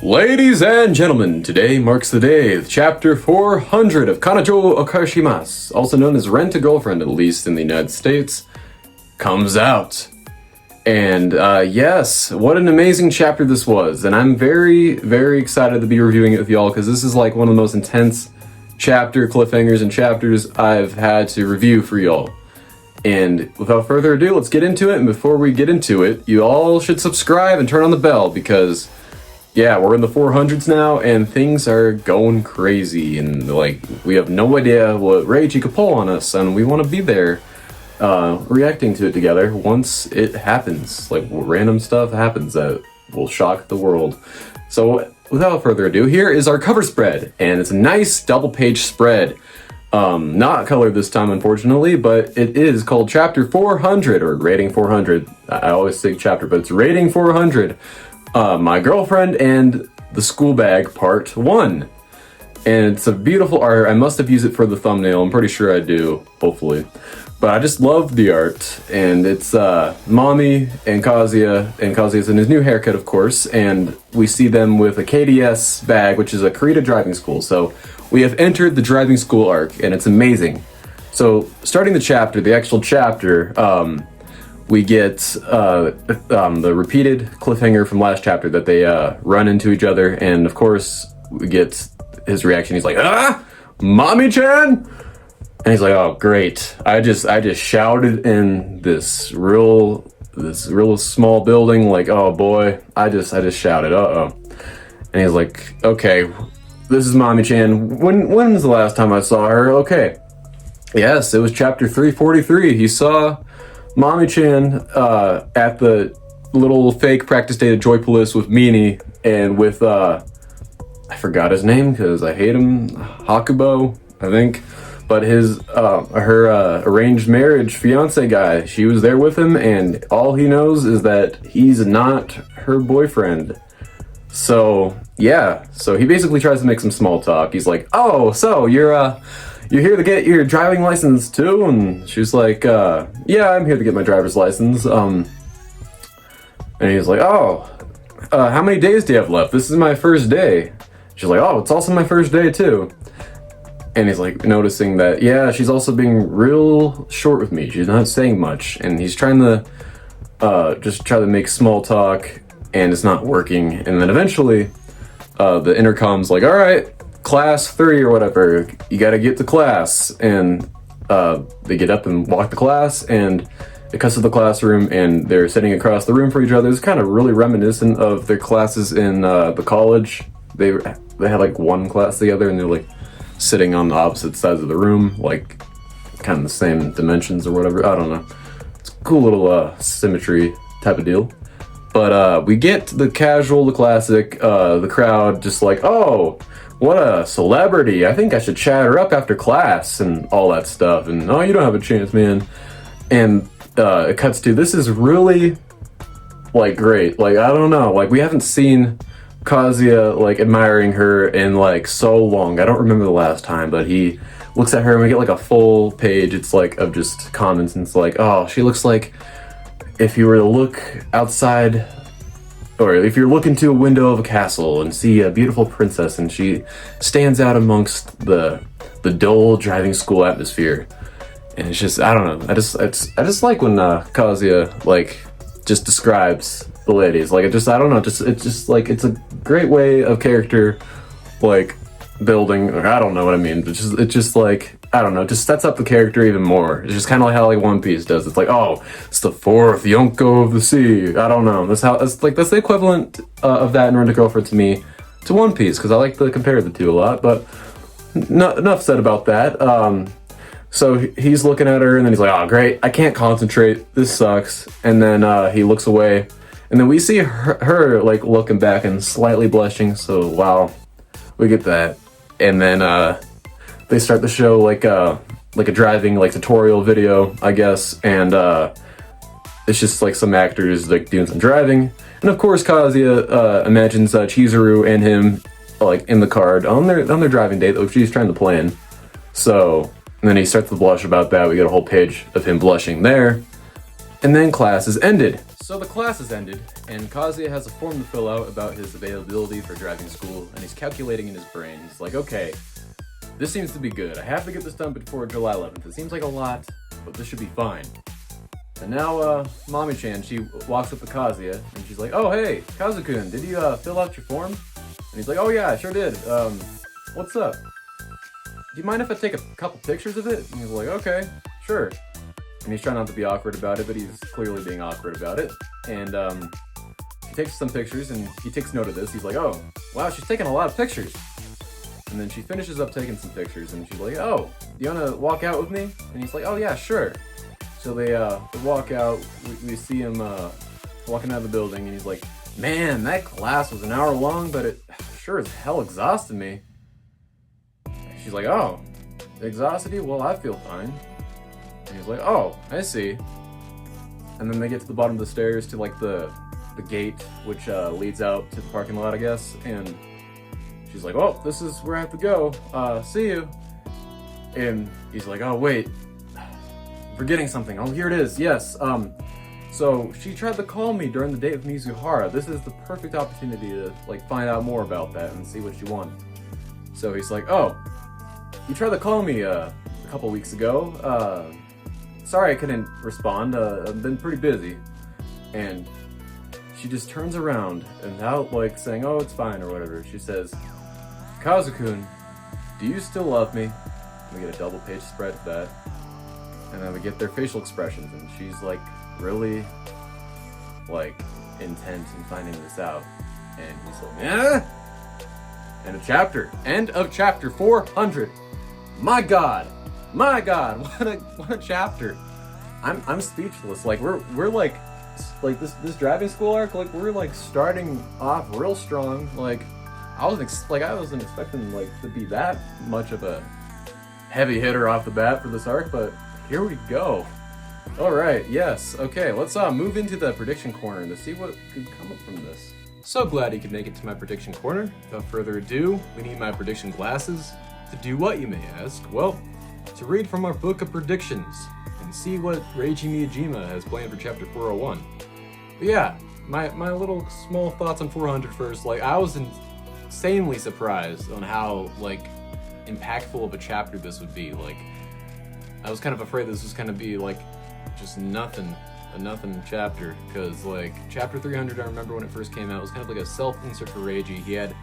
Ladies and gentlemen, today marks the day chapter 400 of Kanajo Okashimasu, also known as Rent a Girlfriend, at least in the United States, comes out. And yes, what an amazing chapter this was, and I'm very, very excited to be reviewing it with y'all, because this is like one of the most intense chapter cliffhangers and chapters I've had to review for y'all. And without further ado, let's get into it, and before we get into it, you all should subscribe and turn on the bell, because yeah, we're in the 400s now, and things are going crazy, and like, we have no idea what rage he could pull on us, and we want to be there, reacting to it together once it happens. Like, random stuff happens that will shock the world. So, without further ado, here is our cover spread, and it's a nice double-page spread. Not colored this time, unfortunately, but it is called Chapter 400, or Rating 400. I always say chapter, but it's Rating 400. My Girlfriend and the School Bag Part 1. And it's a beautiful art. I must have used it for the thumbnail. I'm pretty sure I do, hopefully. But I just love the art. And it's Mommy and Kazuya's in his new haircut, of course. And we see them with a KDS bag, which is a Karita driving school. So we have entered the driving school arc, and it's amazing. So starting the chapter, the actual chapter, we get the repeated cliffhanger from last chapter that they run into each other, and of course we get his reaction. He's like, Mommy-chan? And he's like, oh great, I just shouted in this real small building, like, oh boy, I just shouted, And he's like, okay, this is Mommy-chan. When's the last time I saw her? Okay, yes, it was chapter 343. He saw Mommy-chan at the little fake practice date at Joypolis with Meanie and with, I forgot his name because I hate him, Hakubo, I think, but her arranged marriage fiance guy, she was there with him, and all he knows is that he's not her boyfriend. So, yeah, so he basically tries to make some small talk. He's like, oh, so you're here to get your driving license too? And she's like, yeah, I'm here to get my driver's license. And he's like, oh, how many days do you have left? This is my first day. She's like, oh, it's also my first day too. And he's like, noticing that, yeah, she's also being real short with me. She's not saying much. And he's trying to just try to make small talk, and it's not working. And then eventually, the intercom's like, all right, class 3 or whatever, you gotta get to class. And they get up and walk to class, and it cuts to the classroom, and they're sitting across the room from each other. It's kind of really reminiscent of their classes in the college. They had like one class together, and they're like sitting on the opposite sides of the room, like kind of the same dimensions or whatever. I don't know. It's a cool little symmetry type of deal. But we get the casual, the classic, the crowd just like, oh, what a celebrity. I think I should chat her up after class and all that stuff. And, oh, you don't have a chance, man. And it cuts to, this is really, like, great. Like, I don't know. Like, we haven't seen Kazuya, like, admiring her in, like, so long. I don't remember the last time, but he looks at her and we get, like, a full page. It's, like, of just comments. And it's like, oh, she looks like if you were to look outside, or if you're looking to a window of a castle and see a beautiful princess, and she stands out amongst the dull driving school atmosphere. And it's just, I don't know, I just like when Kazuya like just describes the ladies. Like, I don't know, it's just like, it's a great way of character like building, or I don't know what I mean, but it's just like, I don't know, it just sets up the character even more. It's just kind of like how like One Piece does. It's like, oh, it's the 4th Yonko of the sea. I don't know. That's the equivalent of that in Rent a Girlfriend to me, to One Piece, because I like to compare the two a lot. But enough said about that. So he's looking at her, and then he's like, oh, great, I can't concentrate. This sucks. And then he looks away, and then we see her like looking back and slightly blushing. So wow, we get that, and then they start the show like a driving like tutorial video, I guess, and it's just like some actors like doing some driving, and of course Kazuya imagines Chizuru and him like in the car on their driving date, which he's trying to plan. So and then he starts to blush about that. We get a whole page of him blushing there, And then class is ended. So the class is ended, and Kazuya has a form to fill out about his availability for driving school, and he's calculating in his brain. He's like, okay, this seems to be good. I have to get this done before July 11th. It seems like a lot, but this should be fine. And now, Mami-chan, she walks up to Kazuya, and she's like, oh, hey, Kazu-kun, did you, fill out your form? And he's like, oh yeah, I sure did. What's up? Do you mind if I take a couple pictures of it? And he's like, okay, sure. And he's trying not to be awkward about it, but he's clearly being awkward about it. And he takes some pictures, and he takes note of this. He's like, oh, wow, she's taking a lot of pictures. And then she finishes up taking some pictures, and she's like, oh, do you want to walk out with me? And he's like, oh, yeah, sure. So they walk out. We see him walking out of the building, and he's like, man, that class was an hour long, but it sure as hell exhausted me. She's like, oh, exhausted you? Well, I feel fine. And he's like, oh, I see. And then they get to the bottom of the stairs to like the gate, which leads out to the parking lot, I guess. And she's like, oh, this is where I have to go. See you. And he's like, oh, wait, forgetting something. Oh, here it is. Yes. So she tried to call me during the date with Mizuhara. This is the perfect opportunity to like find out more about that and see what she wanted. So he's like, oh, you tried to call me a couple weeks ago. Sorry I couldn't respond. I've been pretty busy. And she just turns around and without like saying, oh, it's fine or whatever, she says, Kazu-kun, do you still love me? We get a double page spread of that. And then we get their facial expressions, and she's like really like intent in finding this out. And he's like, End of chapter. End of chapter 400. My God, what a chapter. I'm speechless. Like we're like this driving school arc, like we're like starting off real strong. Like I wasn't expecting like to be that much of a heavy hitter off the bat for this arc, but here we go. All right, yes, okay, let's move into the prediction corner to see what could come up from this. So glad you could make it to my prediction corner. Without further ado, we need my prediction glasses. To do what, you may ask? Well, to read from our book of predictions and see what Reiji Miyajima has planned for chapter 401. But yeah, my little small thoughts on 400 first. Like, I was insanely surprised on how like impactful of a chapter this would be. Like, I was kind of afraid this was gonna be like just a nothing chapter, because like chapter 300, I remember when it first came out, it was kind of like a self-insert for Reiji. He had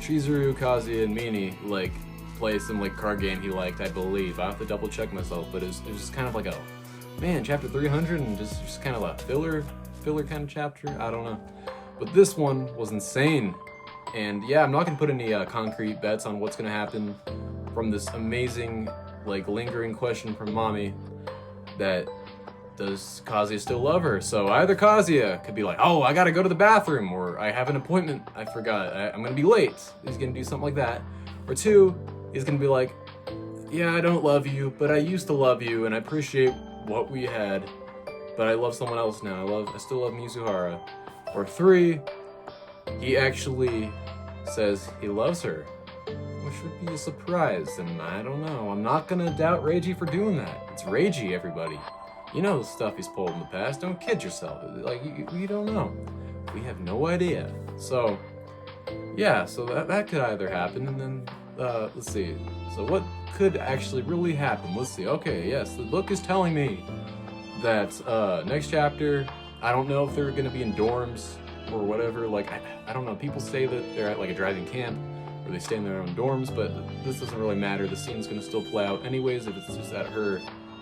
Chizuru, Kazuya, and Mini like play some like card game he liked, I believe. I have to double check myself, but it was just kind of like a, man, chapter 300 and just kind of a filler kind of chapter. I don't know, but this one was insane. And yeah, I'm not gonna put any concrete bets on what's gonna happen from this amazing like lingering question from Mami, that does Kazuya still love her? So either Kazuya could be like, oh, I gotta go to the bathroom, or I have an appointment, I forgot, I'm gonna be late. He's gonna do something like that. Or two, he's gonna be like, yeah, I don't love you, but I used to love you, and I appreciate what we had, but I love someone else now. I still love Mizuhara. Or three, he actually says he loves her, which would be a surprise, and I don't know. I'm not gonna doubt Reiji for doing that. It's Reiji, everybody. You know the stuff he's pulled in the past. Don't kid yourself. Like, you don't know. We have no idea. So, yeah, so that could either happen, and then, let's see. So what could actually really happen? Let's see. Okay, yes, the book is telling me that, next chapter, I don't know if they're gonna be in dorms or whatever. Like, I don't know. People say that they're at, like, a driving camp, or they stay in their own dorms, but this doesn't really matter. The scene's gonna still play out anyways if it's just at her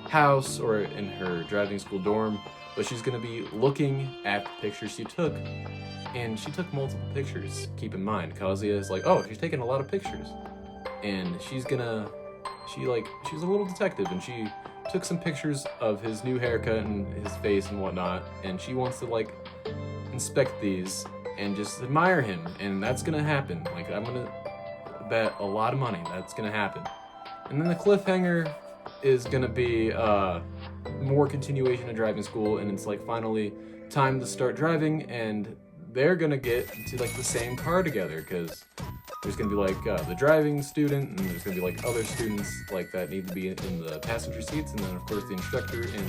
house or in her driving school dorm. But she's gonna be looking at the pictures she took, and she took multiple pictures. Keep in mind, Kazuya is like, oh, she's taking a lot of pictures, and she's a little detective, and she took some pictures of his new haircut and his face and whatnot, and she wants to like inspect these and just admire him, and that's gonna happen. Like, I'm gonna bet a lot of money that's gonna happen. And then the cliffhanger is gonna be more continuation of driving school, and it's like finally time to start driving, and they're gonna get to like the same car together, because there's gonna be like the driving student, and there's gonna be like other students like that need to be in the passenger seats, and then of course the instructor in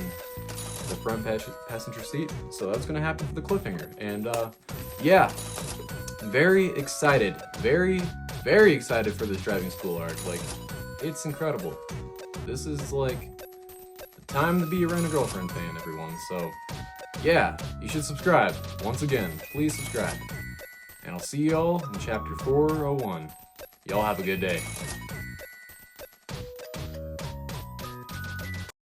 the front passenger seat. So that's gonna happen for the cliffhanger. And yeah, very excited, very excited for this driving school arc. Like, it's incredible. This is like the time to be a Rent-A-Girlfriend fan, everyone. So yeah, you should subscribe. Once again, please subscribe. And I'll see y'all in chapter 401. Y'all have a good day.